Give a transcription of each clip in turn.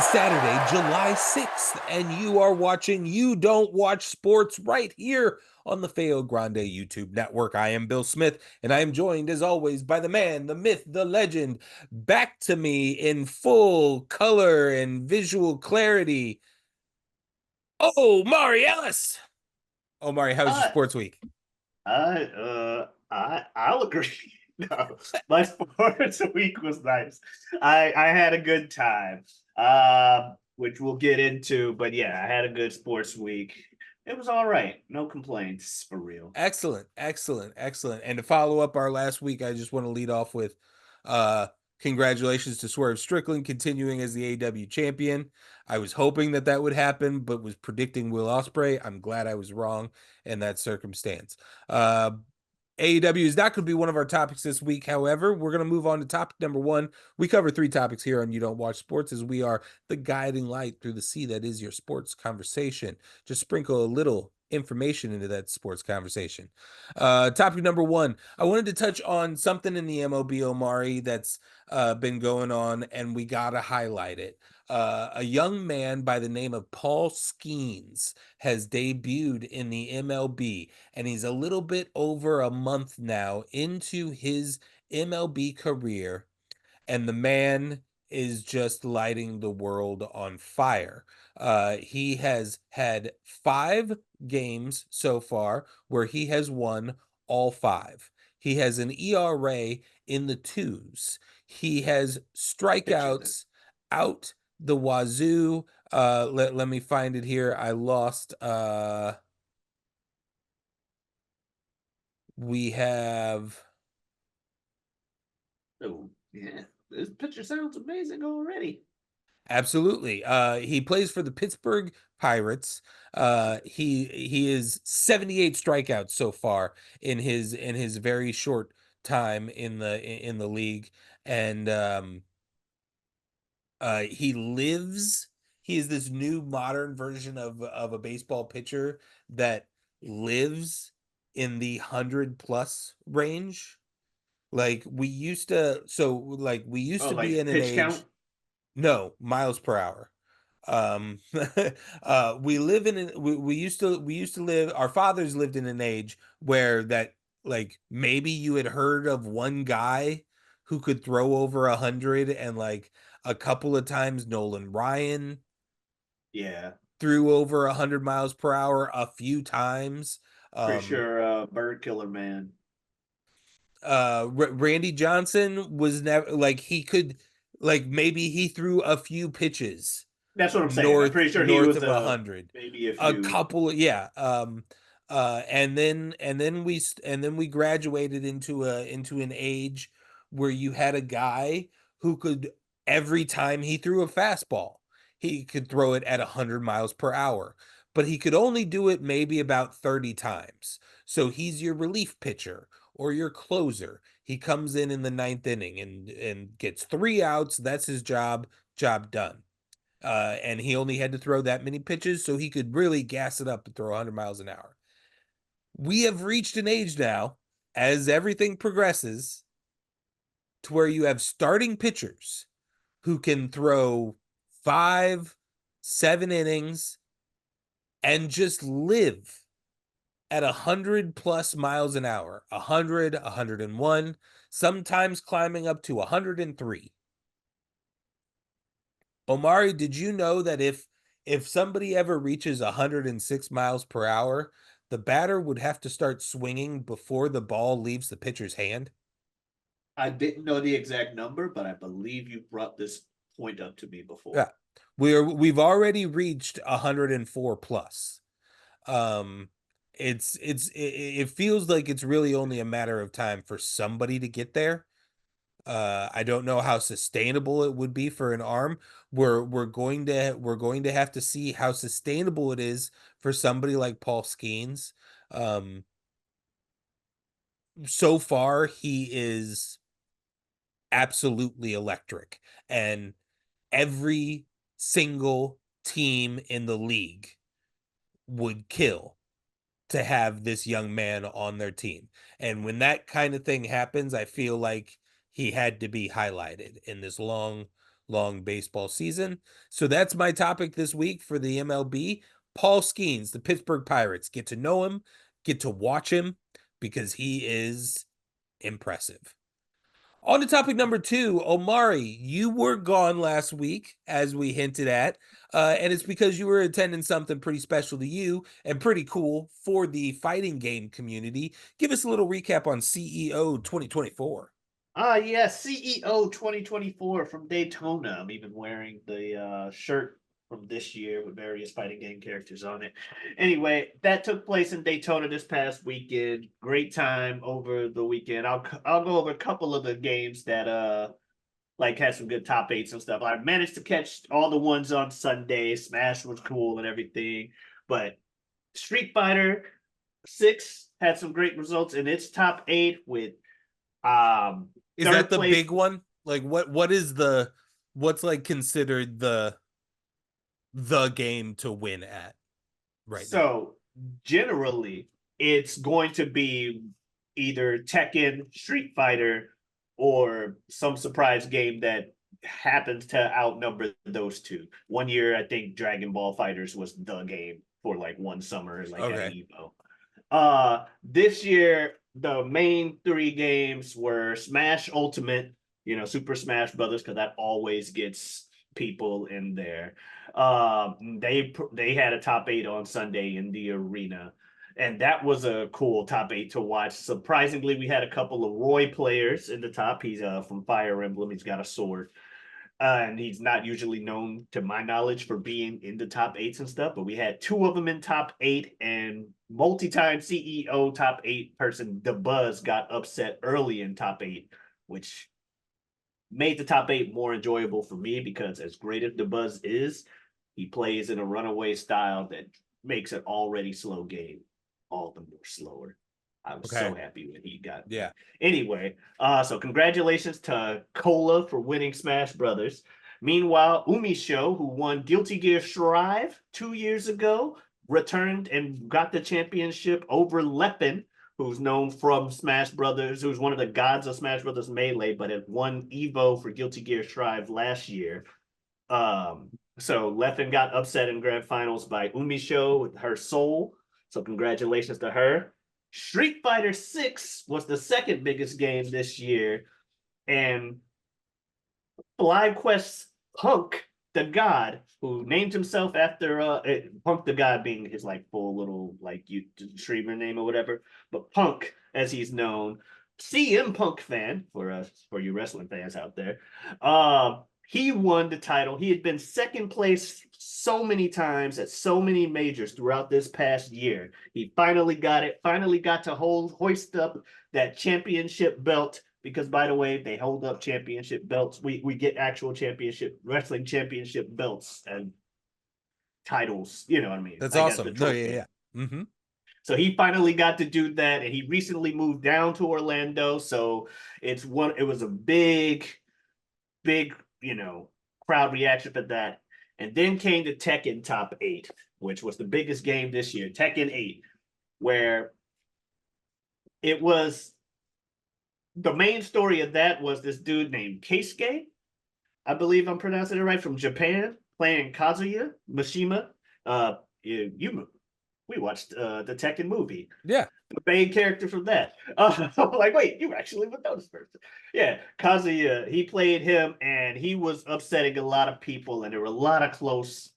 is Saturday, July 6th, and you are watching You Don't Watch Sports right here on the Feo Grande YouTube network. I am Bill Smith, and I am joined, as always, by the man, the myth, the legend, back to me in full color and visual clarity. Oh, Mari Ellis! Oh, Mari, how was your Uh, sports week? I'll agree. No, my sports week was nice. I had a good time, which we'll get into. But yeah, I had a good sports week. It was all right. No complaints for real. Excellent, excellent, excellent. And to follow up our last week, I just want to lead off with uh congratulations to Swerve Strickland continuing as the AW champion. I was hoping that that would happen, but was predicting Will Ospreay. I'm glad I was wrong in that circumstance. Uh AEW is not going to be one of our topics this week. However, we're going to move on to topic number one. We cover three topics here on You Don't Watch Sports, as we are the guiding light through the sea that is your sports conversation. Just sprinkle a little information into that sports conversation. Topic number one, I wanted to touch on something in the MLB, Omari, that's been going on, and we got to highlight it. A young man by the name of Paul Skenes has debuted in the MLB, and he's a little bit over a month now into his MLB career, and the man is just lighting the world on fire. He has had 5 games so far where he has won all 5. He has an ERA in the twos. He has Picture this. strikeouts out the wazoo. Let me find it here. I lost. We have Oh yeah, this picture sounds amazing already. absolutely. He plays for the Pittsburgh Pirates. He is 78 strikeouts so far in his very short time in the league, and he lives. He is this new modern version of a baseball pitcher that lives in the 100+ range. Like we used Oh, to be like in an pitch count. age. No, miles per hour. Um, we live in an, we used to live, our fathers lived in an age where that, like, maybe you had heard of one guy who could throw over 100, and like a couple of times Nolan Ryan Yeah, threw over 100 miles per hour a few times. pretty Um, sure. Bird Killer Man. Randy Johnson was never, like, he could, like, maybe he threw a few pitches That's what I'm saying. I'm north pretty sure he north was of 100, maybe a a few. couple, yeah. And then we graduated into an age where you had a guy who could, every time he threw a fastball, he could throw it at 100 miles per hour, but he could only do it maybe about 30 times. So he's your relief pitcher or your closer. He comes in the ninth inning and gets 3 outs. That's his job done. And he only had to throw that many pitches, so he could really gas it up and throw 100 miles an hour. We have reached an age now, as everything progresses, to where you have starting pitchers who can throw 5, 7 innings and just live at 100+ miles an hour, 100, 101, sometimes climbing up to 103. Omari, did you know that if somebody ever reaches 106 miles per hour, the batter would have to start swinging before the ball leaves the pitcher's hand? I didn't know the exact number, but I believe you brought this point up to me before. Yeah. We've already reached 104 plus. Um it feels like it's really only a matter of time for somebody to get there. I don't know how sustainable it would be for an arm. We're going to have to see how sustainable it is for somebody like Paul Skenes. Um, so far he is absolutely electric, and every single team in the league would kill to have this young man on their team. And when that kind of thing happens, I feel like he had to be highlighted in this long baseball season. So that's my topic this week for the MLB. Paul Skenes, the Pittsburgh Pirates. Get to know him, get to watch him because he is impressive. On to topic number two, Omari, you were gone last week, as we hinted at, and it's because you were attending something pretty special to you and pretty cool for the fighting game community. Give us a little recap on CEO 2024. Yeah, CEO 2024 from Daytona. I'm even wearing the shirt from this year with various fighting game characters on it. Anyway, that took place in Daytona this past weekend. Great time over the weekend. I'll go over a couple of the games that like had some good top eights and stuff. I managed to catch all the ones on Sunday. Smash was cool and everything, but Street Fighter 6 had some great results in its top eight with Is that third the place. big one? Like what is what's like considered the game to win at right now? So generally, it's going to be either Tekken, Street Fighter, or some surprise game that happens to outnumber those two. One year, I think Dragon Ball Fighters was the game for like one summer, like at Okay. Evo. This year the main three games were Smash Ultimate, Super Smash Brothers, because that always gets people in there. They had a top eight on Sunday in the arena, and that was a cool top eight to watch. Surprisingly, we had a couple of Roy players in the top. He's from Fire Emblem. He's got a sword. And he's not usually known, to my knowledge, for being in the top eights and stuff. But we had two of them in top eight, and multi-time CEO top eight person, The Buzz, got upset early in top eight, which made the top eight more enjoyable for me because, as great as The Buzz is, he plays in a runaway style that makes an already slow game all the more slower. I was Okay. so happy when he got. Yeah. Anyway, so congratulations to Cola for winning Smash Brothers. Meanwhile, Umi Show, who won Guilty Gear Strive 2 years ago, returned and got the championship over Leppin, who's known from Smash Brothers, who's one of the gods of Smash Brothers Melee, but had won Evo for Guilty Gear Strive last year. So Leffen got upset in grand finals by Umi Show with her soul. So congratulations to her. Street Fighter 6 was the second biggest game this year, and FlyQuest's Punk the God, who named himself after Punk the God being his like full little like YouTube streamer name or whatever, but Punk as he's known, CM Punk fan for you wrestling fans out there. He won the title. He had been second place so many times at so many majors throughout this past year. He finally got it, finally got to hoist up that championship belt. Because, by the way, they hold up championship belts. We get actual wrestling championship belts and titles. You know what I mean? That's Like as the awesome. No, yeah, trophy. yeah. Mm-hmm. So he finally got to do that, and he recently moved down to Orlando. So it was a big, crowd reaction for that. And then came the Tekken Top 8, which was the biggest game this year, Tekken 8, where it was the main story of that was this dude named Keisuke, I believe I'm pronouncing it right, from Japan, playing Kazuya Mishima. We watched the Tekken movie. Yeah. The main character from that. Like, wait, you actually would know this person. Yeah, Kazuya, he played him, and he was upsetting a lot of people, and there were a lot of close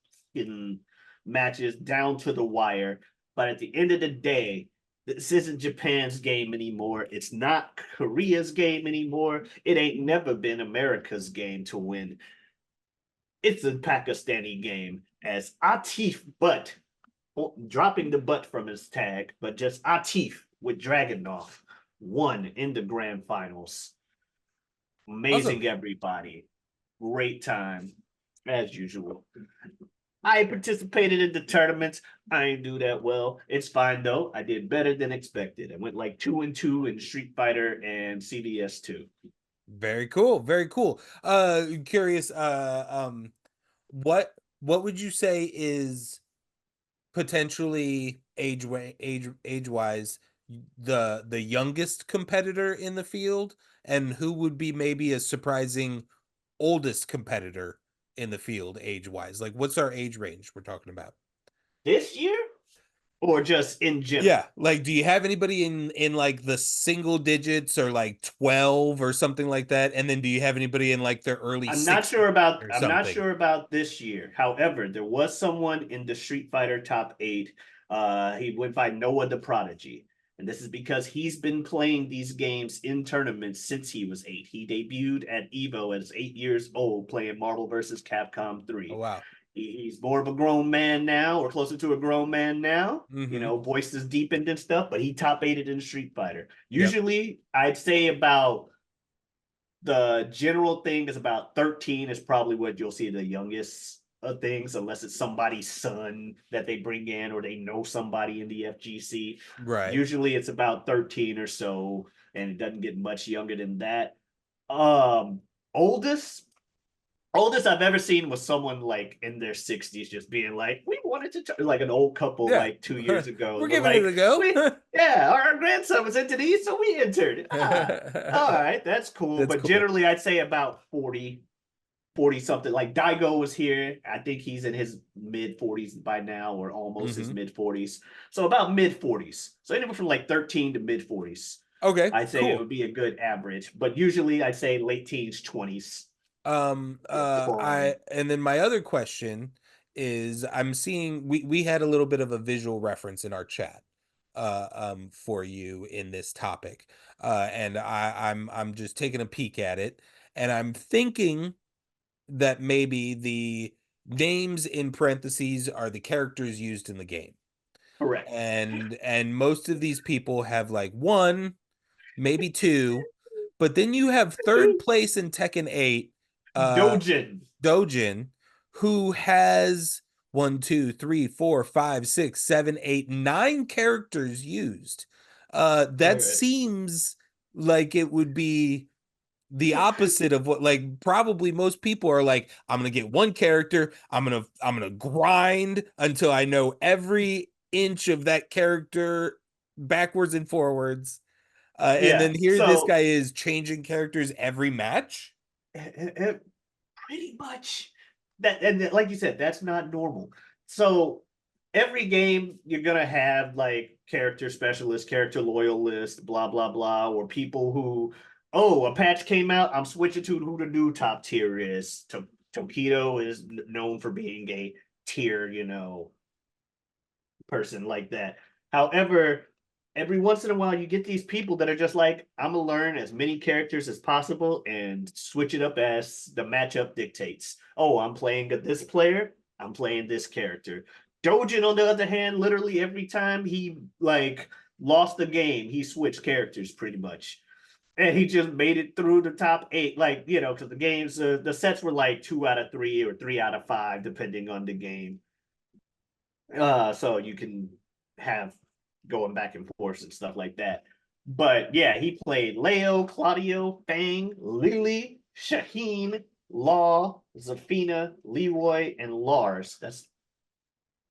matches down to the wire. But at the end of the day, this isn't Japan's game anymore. It's not Korea's game anymore. It ain't never been America's game to win. It's a Pakistani game as Atif Butt, dropping the butt from his tag, but just Atif with Dragunov won in the grand finals. Awesome. Amazing, everybody. Great time, as usual. I participated in the tournaments. I didn't do that well. It's fine though. I did better than expected. I went like 2-2 in Street Fighter and CDS 2. Very cool. Very cool. Curious, what would you say is potentially age wise the youngest competitor in the field, and who would be maybe a surprising oldest competitor in the field age wise? Like, what's our age range we're talking about? This year or just in Yeah, general? like, do you have anybody in like the single digits or like 12 or something like that? And then do you have anybody in like their early I'm not sure 60s about or I'm not something? sure about this year. However, there was someone in the Street Fighter top eight. He went by Noah the Prodigy. And this is because he's been playing these games in tournaments since he was 8. He debuted at Evo as 8 years old playing Marvel vs. Capcom Oh 3. wow. He's more of a grown man now, or closer to a grown man now. You Mm-hmm. know, voice is deepened and stuff, but he top eighted in Street Fighter. Yep. Usually, I'd say about the general thing is about 13 is probably what you'll see the youngest of things, unless it's somebody's son that they bring in or they know somebody in the FGC. Right. Usually it's about 13 or so, and it doesn't get much younger than that. Oldest Oldest I've ever seen was someone like in their 60s just being like, we wanted to try, like an old couple Yeah. like 2 years ago. We're But giving it like a go. we yeah, our grandson was into these, so we entered. All right, that's cool. That's But cool. generally I'd say about 40 something. Like Daigo was here. I think he's in his mid 40s by now, or almost his Hmm. mid 40s. So about mid 40s. So anywhere from like 13 to mid 40s. Okay, I'd say it cool. would be a good average. But usually I'd say late teens, 20s. Yeah, I prime. and then my other question is I'm seeing we had a little bit of a visual reference in our chat for you in this topic. And I'm just taking a peek at it and I'm thinking that maybe the names in parentheses are the characters used in the game. Correct. And most of these people have like one, maybe two, but then you have third place in Tekken 8, uh Dojin. Dojin, who has one, two, three, four, five, six, seven, eight, nine characters used. All That right. seems like it would be the opposite of what, like, probably most people are like, I'm gonna get one character, I'm gonna grind until I know every inch of that character backwards and forwards. And Yeah. then here this So guy is changing characters every match. pretty much that, and like you said, that's not normal. So every game you're gonna have like character specialists, character loyalists, blah blah blah, or people who, oh, a patch came out, I'm switching to who the new top tier is. Tokido is known for being a tier, person like that. However, every once in a while you get these people that are just like, I'm gonna learn as many characters as possible and switch it up as the matchup dictates. Oh, I'm playing this player, I'm playing this character. Dojin, on the other hand, literally every time he like lost the game, he switched characters pretty much. And he just made it through the top eight, like, because the games, the sets were like 2 out of 3 or 3 out of 5, depending on the game. So you can have going back and forth and stuff like that. But yeah, he played Leo, Claudio, Fang, Lily, Shaheen, Law, Zafina, Leroy, and Lars. That's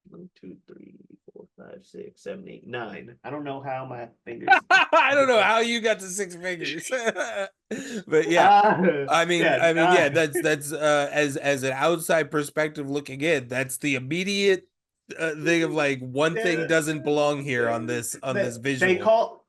1, 2, 3, 4, 5, 6, 7, 8, 9. I don't know how my fingers I don't get know that. how you got to six figures. But yeah. Yeah, Yeah, that's as an outside perspective looking in, that's the immediate thing of like one thing doesn't belong here on this they visual. call.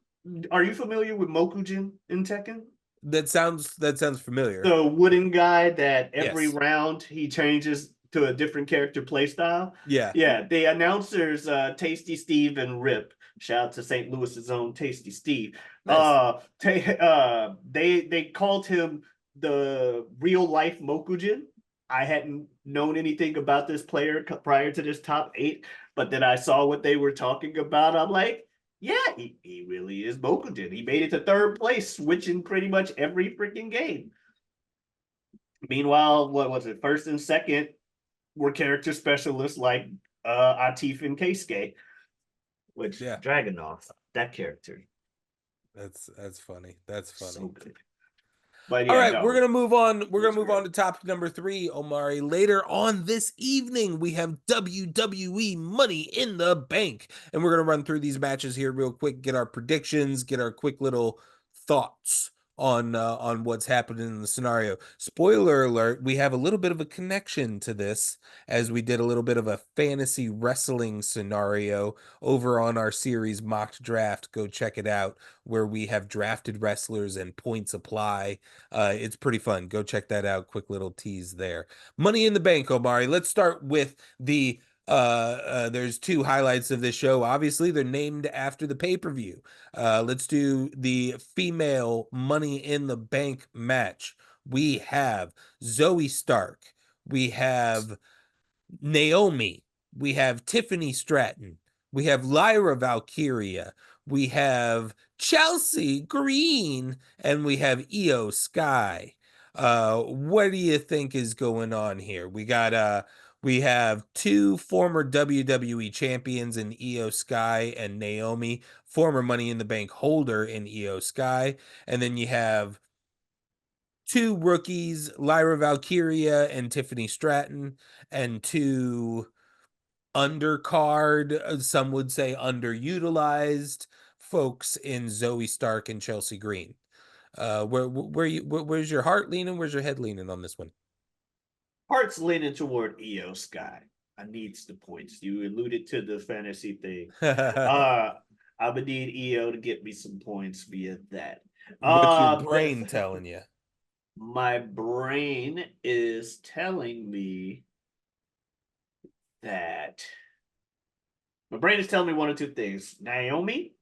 Are you familiar with Mokujin in Tekken? That sounds familiar. The wooden guy that every Yes. round he changes to a different character playstyle. Yeah. Yeah, the announcers, Tasty Steve and Rip. Shout out to St. Louis's own Tasty Steve. Nice. They called him the real life Mokujin. I hadn't known anything about this player prior to this top eight, but then I saw what they were talking about. I'm like, yeah, he really is Mokujin. He made it to third place, switching pretty much every freaking game. Meanwhile, what was it? First and second were character specialists like Atif and Keisuke, which Yeah. Dragonoff, that character, That's funny. That's funny. so good. But All yeah, right, we're no, gonna move on. We're it's gonna move on great. to topic number three, Omari. Later on this evening, we have WWE Money in the Bank, and we're gonna run through these matches here real quick, get our predictions, get our quick little thoughts on what's happening in the scenario. Spoiler alert, we have a little bit of a connection to this as we did a little bit of a fantasy wrestling scenario over on our series Mocked Draft. Go check it out where we have drafted wrestlers and points apply. It's pretty fun. Go check that out. Quick little tease there. Money in the Bank, Omari. Let's start with there's two highlights of this show. Obviously, they're named after the pay-per-view. Let's do the female Money in the Bank match. We have Zoe Stark. We have Naomi. We have Tiffany Stratton. We have Lyra Valkyria. We have Chelsea Green. And we have Io Sky. What do you think is going on here? We have two former WWE champions in Io Sky and Naomi, former Money in the Bank holder in Io Sky, and then you have two rookies, Lyra Valkyria and Tiffany Stratton, and two undercard, some would say underutilized folks in Zoe Stark and Chelsea Green. Where's your heart leaning? Where's your head leaning on this one? Heart's leaning toward EO Sky. I needs the points. You alluded to the fantasy thing. Uh I would need EO to get me some points via that. What's your Um brain telling you? my brain is telling me that my brain is telling me one or two things. Naomi,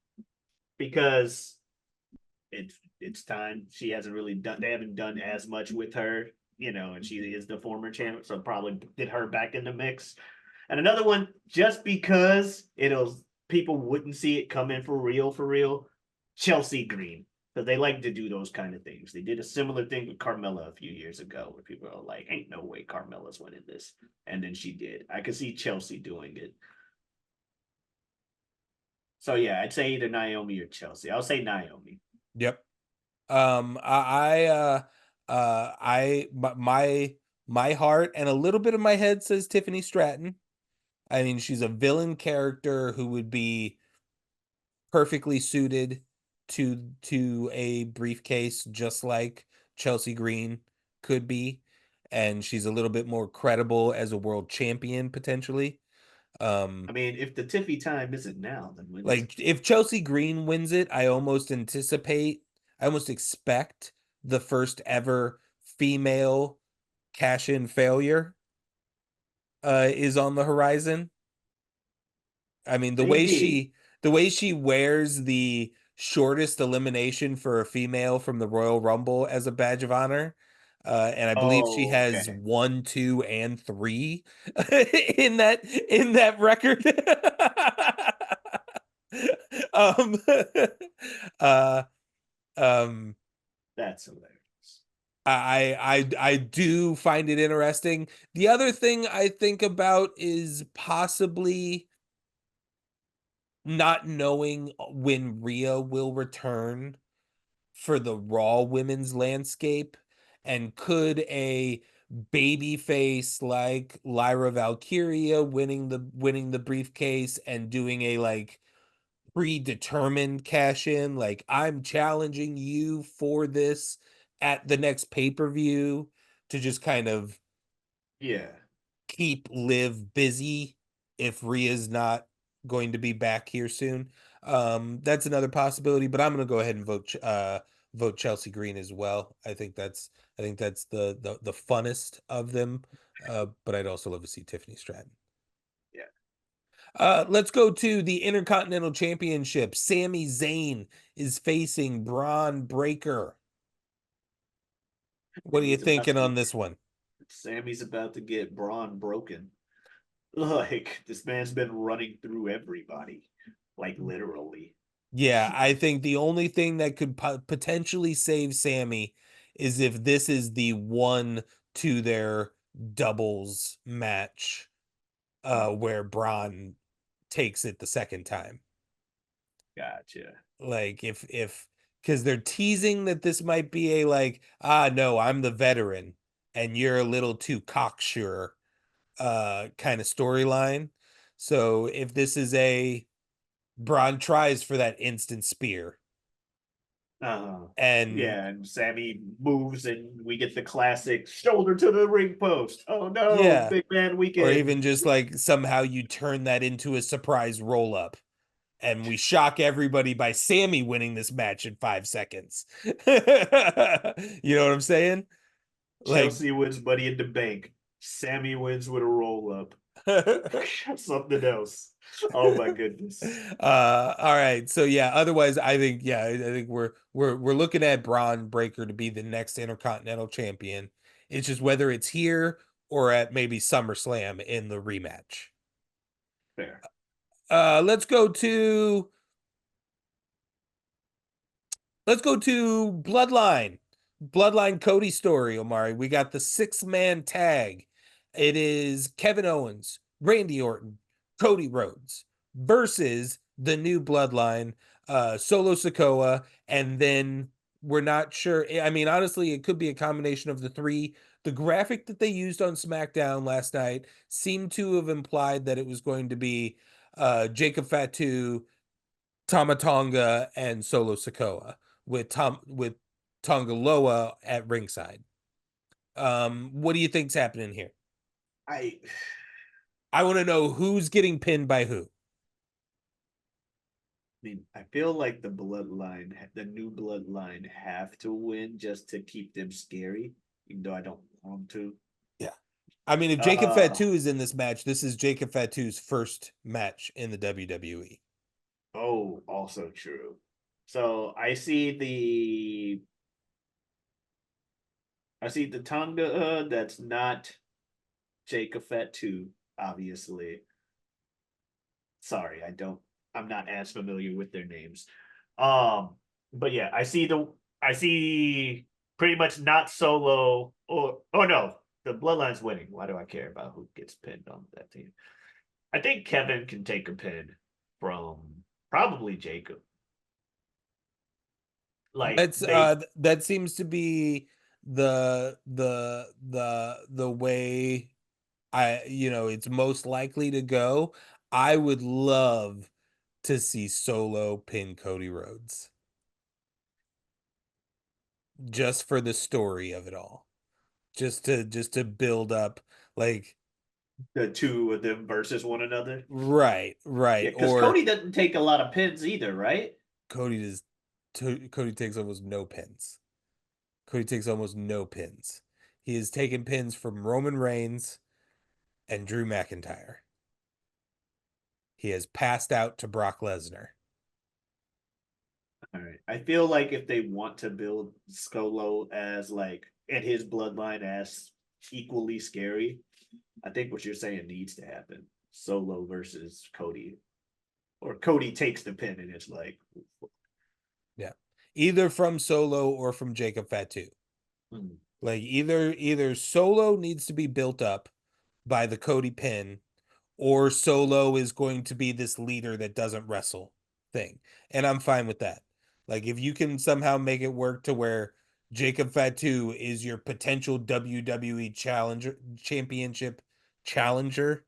because it's time. She hasn't really done they haven't done as much with her, and she is the former champ, so probably get her back in the mix. And another one, just because it'll people wouldn't see it coming for real, Chelsea Green. Because they like to do those kind of things. They did a similar thing with Carmella a few years ago, where people are like, "Ain't no way Carmella's winning this," and then she did. I could see Chelsea doing it. So yeah, I'd say either Naomi or Chelsea. I'll say Naomi. Yep. My heart and a little bit of my head says Tiffany Stratton. I mean, she's a villain character who would be perfectly suited to a briefcase, just like Chelsea Green could be, and she's a little bit more credible as a world champion potentially. I mean, if the Tiffy time isn't now, then when is it? Like if Chelsea Green wins it, I almost expect the first ever female cash in failure is on the horizon. I mean, Maybe. the way she wears the shortest elimination for a female from the Royal Rumble as a badge of honor. And I believe she Oh, has okay. 1, 2, and 3 in that record. um uh um That's hilarious. I do find it interesting. The other thing I think about is possibly not knowing when Rhea will return for the Raw women's landscape, and could a baby face like Lyra Valkyria winning the briefcase and doing a like predetermined cash in, like I'm challenging you for this at the next pay-per-view, to just kind of Yeah. keep Liv busy if Rhea's not going to be back here soon. That's another possibility, but I'm gonna go ahead and vote Chelsea Green as well. I think that's the funnest of them. But I'd also love to see Tiffany Stratton. Yeah. Let's go to the Intercontinental Championship. Sami Zayn is facing Braun Breaker. What And are you he's about to thinking on get this one? Sammy's about to get Braun broken. Like this man's been running through everybody. Like literally. Yeah, I think the only thing that could potentially save Sammy is if this is the one to their doubles match, where Braun takes it the second time. Gotcha. Like if because they're teasing that this might be a like, ah no, I'm the veteran and you're a little too cocksure kind of storyline. So if this is a Braun tries for that instant spear, Uh, And yeah, and Sammy moves, and we get the classic shoulder to the ring post. Oh no, yeah, big man or weekend. even just like somehow you turn that into a surprise roll up and we shock everybody by Sammy winning this match in 5 seconds. You know what I'm saying? Like, Chelsea wins Money in the Bank. Sammy wins with a roll up. Something else. Oh my goodness. all right. So yeah, otherwise I think yeah, I think we're looking at Braun Breaker to be the next Intercontinental Champion. It's just whether it's here or at maybe SummerSlam in the rematch. Fair. Let's go to Bloodline. Bloodline Cody story, Omari. We got the 6-man tag. It is Kevin Owens, Randy Orton, Cody Rhodes versus the new Bloodline, Solo Sikoa, and then we're not sure. I mean, honestly, it could be a combination of the three. The graphic that they used on SmackDown last night seemed to have implied that it was going to be Jacob Fatu, Tamatonga, and Solo Sikoa with Tongaloa at ringside. What do you think's happening here? I I want to know who's getting pinned by who. mean, I feel like the new bloodline have to win just to keep them scary, even though I don't want them Yeah. I mean, if to. Jacob Fatu is in this match, this is Jacob Fatu's first match in the WWE. Oh, also true. So I see the Tonga that's not Jacob Fatu, obviously. Sorry, I'm not as familiar with their names. Um, but yeah, I see pretty much not Solo or oh no, the Bloodline's winning. Why do I care about who gets pinned on that team? I think Kevin can take a pin from probably Jacob. Like they That seems to be the way it's most likely to go. I would love to see Solo pin Cody Rhodes just for the story of it all. Just to build up like the two of them versus one another. right, Yeah, right. because Or Cody doesn't take a lot of pins either, right? Cody does Cody takes almost no pins. Cody takes almost no pins. He has taken pins from Roman Reigns and Drew McIntyre. He has passed out to Brock Lesnar. All right. I feel like if they want to build Skolo as like and his bloodline as equally scary, I think what you're saying needs to happen. Solo versus Cody. Or Cody takes the pin and it's like Yeah. Either from Solo or from Jacob Fatu. hmm. Like either Solo needs to be built up by the Cody pin, or Solo is going to be this leader that doesn't wrestle thing. And I'm fine with that. Like if you can somehow make it work to where Jacob Fatu is your potential WWE challenger championship challenger,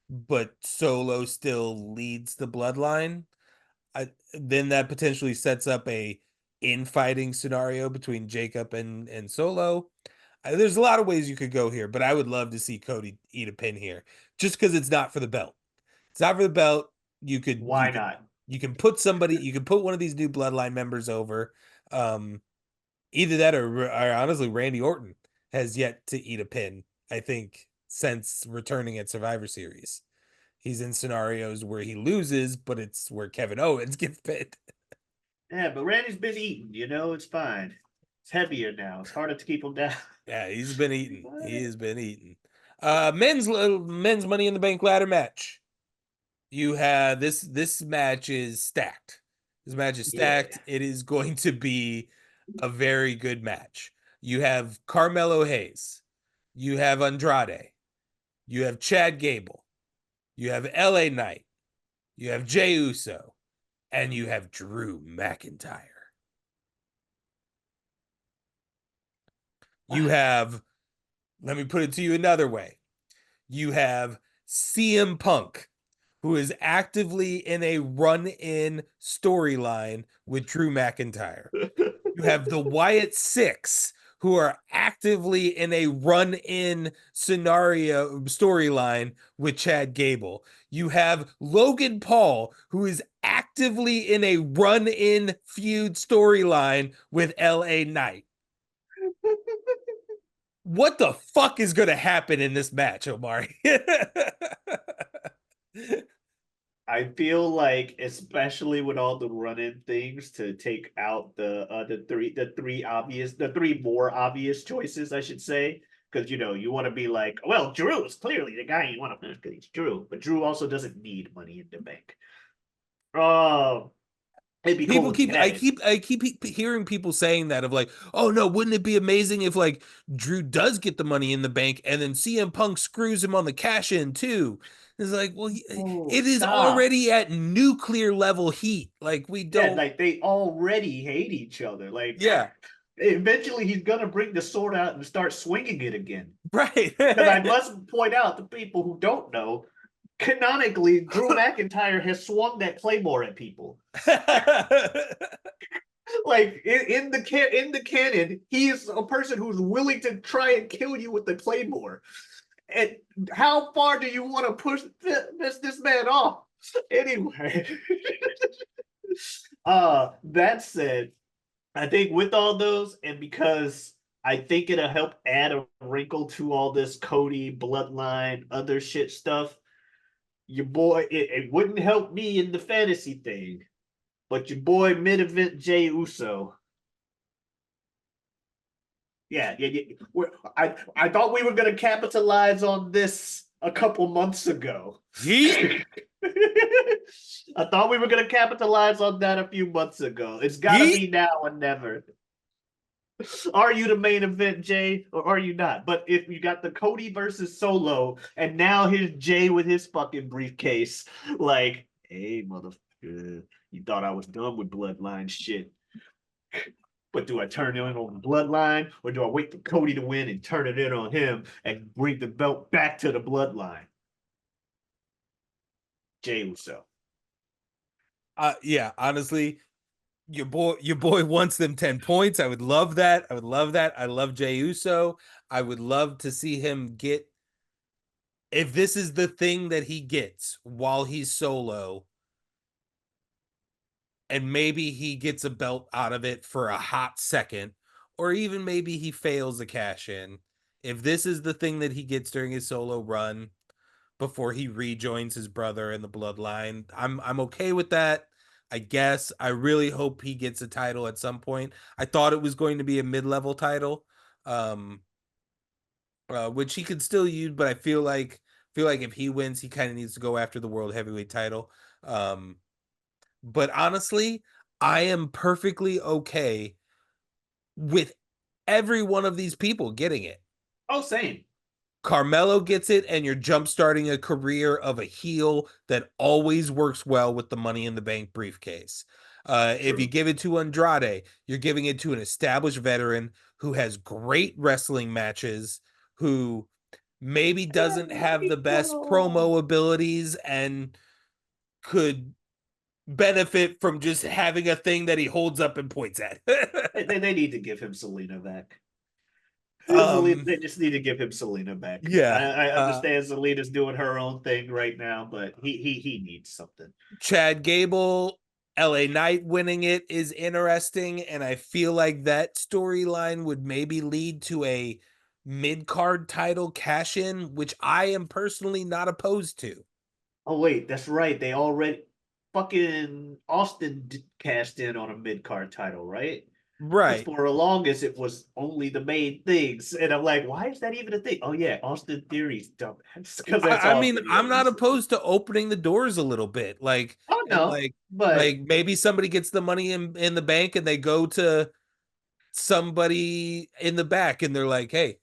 but Solo still leads the bloodline, then that potentially sets up a infighting scenario between Jacob and Solo. There's a lot of ways you could go here, but I would love to see Cody eat a pin here, just because it's not for the belt. It's not for the belt. You could you Why could not? you can put somebody, you can put one of these new bloodline members over. Um, Either that or honestly, Randy Orton has yet to eat a pin, I think, since returning at Survivor Series. He's in scenarios where he loses, but it's where Kevin Owens gets pinned. Yeah, but Randy's been eating, it's fine. It's heavier now. It's harder to keep him down. Yeah, he's been eating. He has been eating. Men's Money in the Bank ladder match. You have this match is stacked. This match is Yeah. stacked. It is going to be a very good match. You have Carmelo Hayes. You have Andrade. You have Chad Gable. You have LA Knight. You have Jey Uso. And you have Drew McIntyre. You have, let me put it to you another way. You have CM Punk, who is actively in a run in storyline with Drew McIntyre. You have the Wyatt Six, who are actively in a run-in scenario storyline with Chad Gable. You have Logan Paul, who is actively in a run-in feud storyline with LA Knight. What the fuck is going to happen in this match, Omari? I feel like, especially with all the run-in things, to take out the three more obvious choices, I should say, because you want to be like, well, Drew is clearly the guy you want to push because he's Drew, but Drew also doesn't need Money in the Bank. Oh, it'd be cool People if he keep had it. I keep hearing people saying that of like, oh no, wouldn't it be amazing if like Drew does get the money in the bank and then CM Punk screws him on the cash in too? It's like, well, Oh, it is stop. already at nuclear level heat. Like we Yeah, don't, like they already hate each other. Like yeah, eventually he's gonna bring the sword out and start swinging it again. right. Because I must point out to people who don't know, canonically, Drew McIntyre has swung that claymore at people. Like in the canon, he is a person who's willing to try and kill you with the claymore. And how far do you want to push this man off? Anyway, that said, I think with all those, and because I think it'll help add a wrinkle to all this Cody bloodline, other shit stuff. Your boy, it wouldn't help me in the fantasy thing, but your boy mid event Jay Uso. Yeah. I thought we were gonna capitalize on this a couple months ago. Yeet. I thought we were gonna capitalize on that a few months ago. It's gotta Yeet. be now or never. Are you the main event, Jay, or are you not? But if you got the Cody versus Solo, and now here's Jay with his fucking briefcase, like, hey, motherfucker, you thought I was done with bloodline shit. But do I turn it on the bloodline, or do I wait for Cody to win and turn it in on him and bring the belt back to the bloodline? Jay Uso. Yeah, honestly, your boy wants them 10 points. I would love that. I would love that. I love Jey Uso. I would love to see him get, if this is the thing that he gets while he's solo, and maybe he gets a belt out of it for a hot second, or even maybe he fails a cash in. If this is the thing that he gets during his solo run before he rejoins his brother in the bloodline, I'm okay with that. I guess I really hope he gets a title at some point. I thought it was going to be a mid-level title, um, which he could still use, but I feel like if he wins, he kind of needs to go after the world heavyweight title. Um, but honestly, I am perfectly okay with every one of these people getting it. Oh, same. Carmelo gets it, and you're jump-starting a career of a heel that always works well with the Money in the Bank briefcase. If you True. give it to Andrade, you're giving it to an established veteran who has great wrestling matches, who maybe doesn't Let have the me best go. promo abilities and could benefit from just having a thing that he holds up and points at. They need to give him Selena back. um, They just need to give him Selena back. yeah. I understand Selena's doing her own thing right now, but he needs something. Chad Gable, LA Knight winning it is interesting, and I feel like that storyline would maybe lead to a mid card title cash in, which I am personally not opposed to. Oh wait, that's right. They already fucking Austin cashed in on a mid card title, right? Because Right. for the longest it was only the main things, and I'm like, why is that even a thing? Oh yeah, Austin Theory's dumb. Because that's I all mean, I'm video not is. opposed to opening the doors a little bit. Like, Oh and no, but like maybe somebody gets the money in the bank and they go to somebody in the back and they're like, "Hey,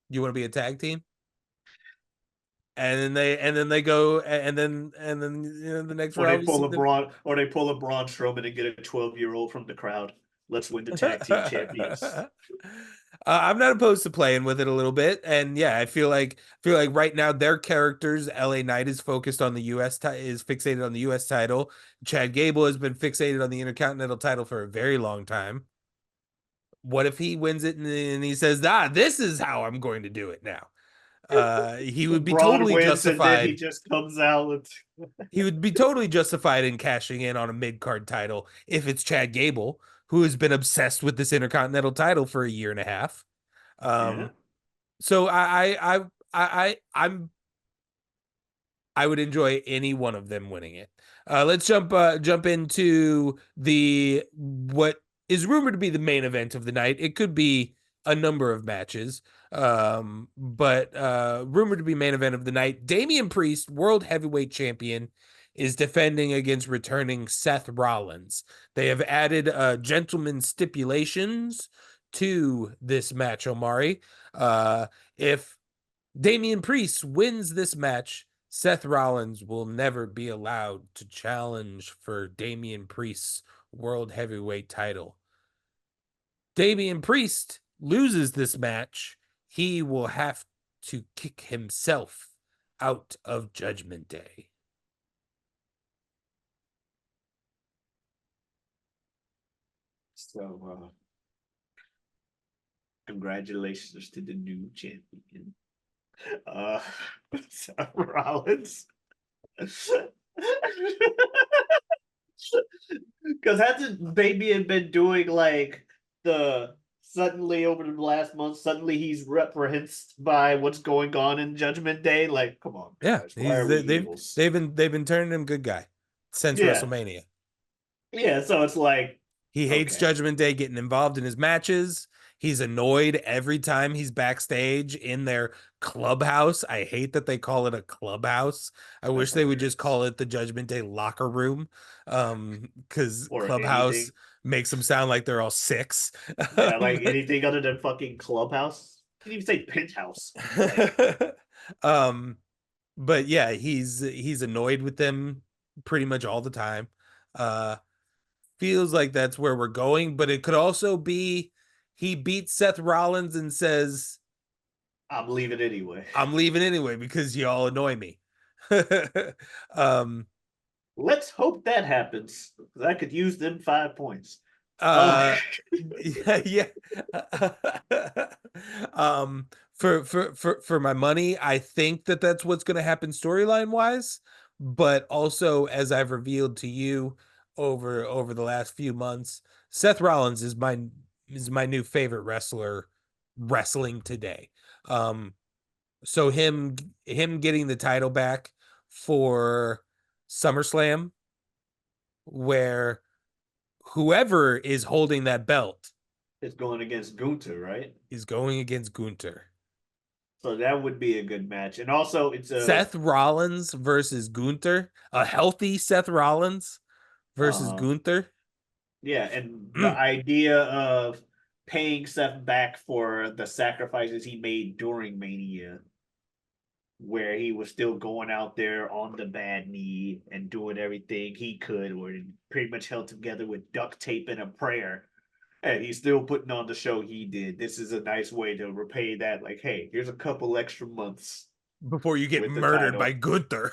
you want to be a tag team?" And then they go and then the next or round they we pull see a them. Braun or they pull a Braun Strowman and get a 12-year-old from the crowd. Let's win the tag team champions. I'm not opposed to playing with it a little bit, and yeah, I feel like right now their characters, LA Knight is focused on the is fixated on the U.S. title. Chad Gable has been fixated on the Intercontinental title for a very long time. What if he wins it and he says, "Ah, this is how I'm going to do it now." He would be Braun totally wins, and then he justified. just comes out with. He would be totally justified in cashing in on a mid card title if it's Chad Gable, who has been obsessed with this Intercontinental title for a year and a half. Yeah. So I would enjoy any one of them winning it. Let's jump into the what is rumored to be the main event of the night. It could be a number of matches, but rumored to be main event of the night. Damian Priest, World Heavyweight Champion, is defending against returning Seth Rollins. They have added gentleman stipulations to this match, Omari. If Damian Priest wins this match, Seth Rollins will never be allowed to challenge for Damian Priest's World Heavyweight title. Damian Priest loses this match, he will have to kick himself out of Judgment Day. So, congratulations to the new champion, uh, Seth Rollins. Because hasn't Baby been doing like the suddenly over the last month, suddenly he's reprehensible by what's going on in Judgment Day? Like, come on, Yeah, guys, why he's are we they've evils? they've been turning him good guy since Yeah, WrestleMania. yeah. So it's like, He hates okay, Judgment Day getting involved in his matches. He's annoyed every time he's backstage in their clubhouse. I hate that they call it a clubhouse. I that's wish they would just hilarious. call it the Judgment Day locker room. Because Or clubhouse anything. makes them sound like they're all six. Yeah, Um, like anything other than fucking clubhouse. You can even say penthouse. Like, um, but yeah, he's annoyed with them pretty much all the time. Uh, Feels like that's where we're going, but it could also be he beats Seth Rollins and says, I'm leaving anyway. "I'm leaving anyway because y'all annoy me." um, Let's hope that happens. I could use them 5 points. Uh, uh, yeah, yeah. um, for my money, I think that that's what's going to happen storyline wise, but also as I've revealed to you over the last few months, Seth Rollins is my new favorite wrestler wrestling today. Um, so him getting the title back for SummerSlam, where whoever is holding that belt it's going against Gunter, right? is going against Gunter. So that would be a good match. And also, it's a Seth Rollins versus Gunter, a healthy Seth Rollins versus uh Gunther. yeah, and the Mm. idea of paying Seth back for the sacrifices he made during Mania, where he was still going out there on the bad knee and doing everything he could, or pretty much held together with duct tape and a prayer. And he's still putting on the show he did. This is a nice way to repay that. Like, hey, here's a couple extra months Before you get with the murdered by title. Gunther.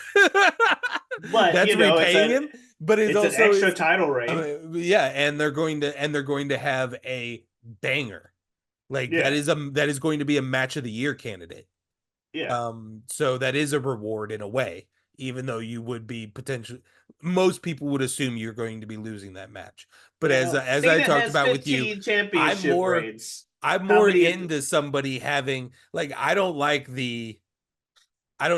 But That's it's repaying a him, but it's it's an also extra is title reign. yeah, and they're going to have a banger. Like Yeah, that is going to be a match of the year candidate. yeah. So that is a reward in a way, even though you would be potentially most people would assume you're going to be losing that match. But You know, as I Cena talked has about with you, 15 I'm championship more reigns. I'm How more many? into somebody having like I don't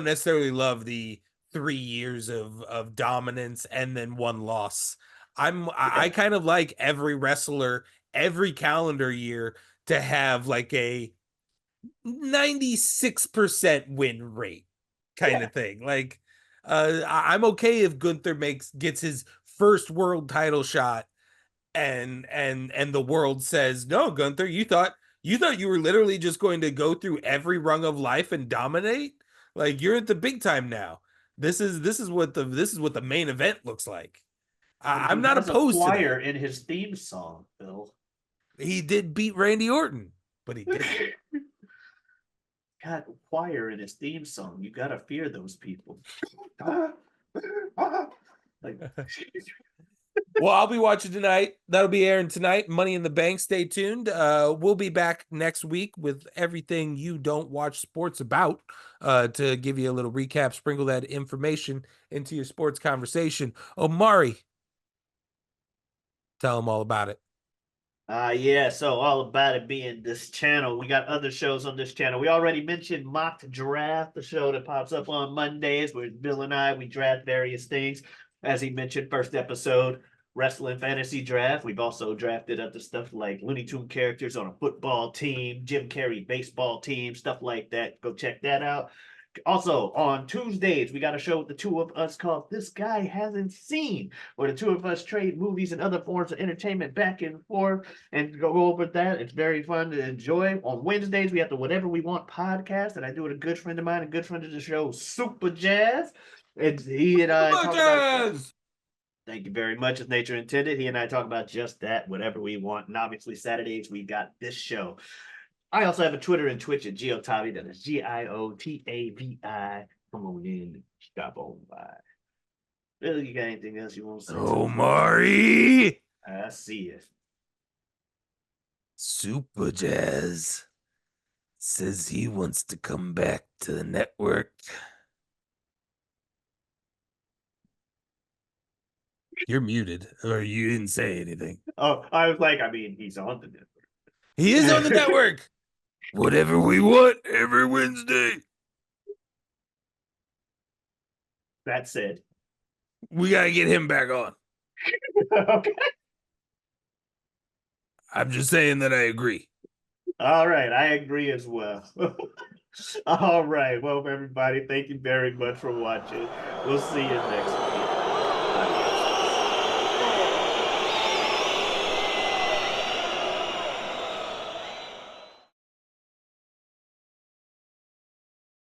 necessarily love the 3 years of dominance and then one loss. I Yeah, kind of like every wrestler every calendar year to have like a 96% win rate kind yeah. of thing. Like I'm okay if Gunther gets his first world title shot and the world says, "No, Gunther, you thought you were literally just going to go through every rung of life and dominate? Like you're at the big time now. This is what the main event looks like." But I'm he not has a opposed to choir that. in his theme song, Bill. He did beat Randy Orton, but he didn't. Got a choir in his theme song. You gotta fear those people. Like Well, I'll be watching tonight. That'll be airing tonight. Money in the Bank. Stay tuned. We'll be back next week with everything you don't watch sports about. To give you a little recap, sprinkle that information into your sports conversation. Omari, tell them all about it. Yeah, so all about it being this channel. We got other shows on this channel. We already mentioned Mock Draft, the show that pops up on Mondays where Bill and I we draft various things. As he mentioned, first episode, wrestling fantasy draft. We've also drafted other stuff like Looney Tune characters on a football team, Jim Carrey baseball team, stuff like that. Go check that out. Also, on Tuesdays, we got a show with the two of us called This Guy Hasn't Seen, where the two of us trade movies and other forms of entertainment back and forth and go over that. It's very fun to enjoy. On Wednesdays, we have the Whatever We Want podcast that I do with a good friend of mine, a good friend of the show, Super Jazz. And he and I talk about Jazz! thank you very much. As nature intended, he and I talk about just that, whatever we want. And obviously, Saturdays, we got this show. I also have a Twitter and Twitch at Giotavi. That is Giotavi. Come on in, stop on by. Really, you got anything else you want to say? Omari! I see it. Super Jazz says he wants to come back to the network. You're muted, or you didn't say anything. Oh, I was like, I mean, he's on the He is on the network. network. Whatever we want every Wednesday. That said, We gotta get him back on. okay. I'm just saying that I agree. All right, I agree as well. All right, well, everybody, thank you very much for watching. We'll see you next week.